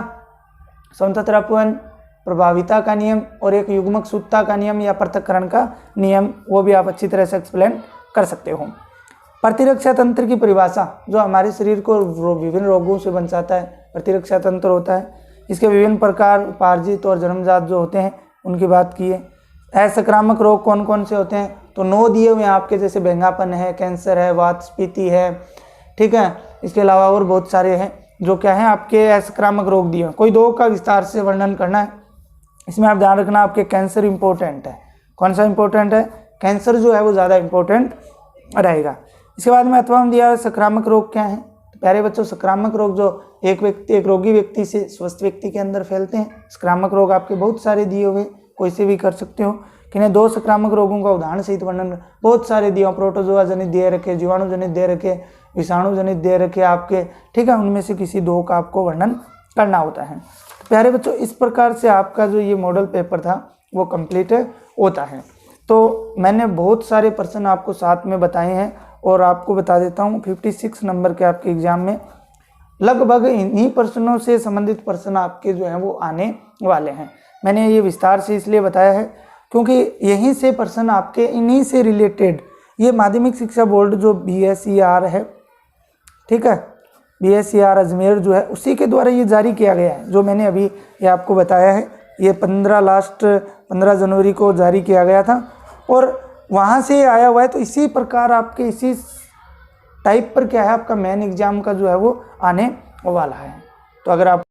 स्वतंत्रत्वपूर्ण, प्रभाविता का नियम और एक युग्मक सूत्रता का नियम या पृथक्करण का नियम, वो भी आप अच्छी तरह से एक्सप्लेन कर सकते हो। प्रतिरक्षा तंत्र की परिभाषा, जो हमारे शरीर को विभिन्न रोगों से बचाता है, प्रतिरक्षा तंत्र होता है। इसके विभिन्न प्रकार उपार्जित और जन्मजात जो होते हैं उनकी बात की है। असंक्रामक रोग कौन कौन से होते हैं, तो 9 दिए हुए हैं आपके, जैसे बेंगापन है, कैंसर है, वातस्फीति है, ठीक है। इसके अलावा और बहुत सारे हैं जो क्या है आपके असंक्रामक रोग दिए। कोई 2 का विस्तार से वर्णन करना है, इसमें आप ध्यान रखना आपके कैंसर इंपॉर्टेंट है। कौन सा इंपॉर्टेंट है, कैंसर जो है वो ज़्यादा इंपॉर्टेंट रहेगा। इसके बाद में अथवा में दिया है संक्रामक रोग क्या है, तो प्यारे बच्चों संक्रामक रोग जो एक रोगी व्यक्ति से स्वस्थ व्यक्ति के अंदर फैलते हैं। संक्रामक रोग आपके बहुत सारे दिए हुए, कोई से भी कर सकते हो कि नहीं। 2 संक्रामक रोगों का उदाहरण सहित वर्णन बहुत सारे दिए, प्रोटोजोआ जनित दे रखे, जीवाणु जनित दे रखे, विषाणु जनित दे रखे आपके, ठीक है। उनमें से किसी 2 का आपको वर्णन करना होता है। तो प्यारे बच्चों इस प्रकार से आपका जो ये मॉडल पेपर था वो कंप्लीट होता है। तो मैंने बहुत सारे प्रश्न आपको साथ में बताए हैं और आपको बता देता हूँ 56 नंबर के आपके एग्ज़ाम में लगभग इन्हीं प्रश्नों से संबंधित प्रश्न आपके जो हैं वो आने वाले हैं। मैंने ये विस्तार से इसलिए बताया है क्योंकि यहीं से प्रश्न आपके इन्हीं से रिलेटेड, ये माध्यमिक शिक्षा बोर्ड जो BSER है, ठीक है, BSER अजमेर जो है उसी के द्वारा ये जारी किया गया है। जो मैंने अभी ये आपको बताया है, ये 15 जनवरी को जारी किया गया था और वहाँ से आया हुआ है। तो इसी प्रकार आपके इसी टाइप पर क्या है आपका मेन एग्जाम का जो है वो आने वाला है। तो अगर आप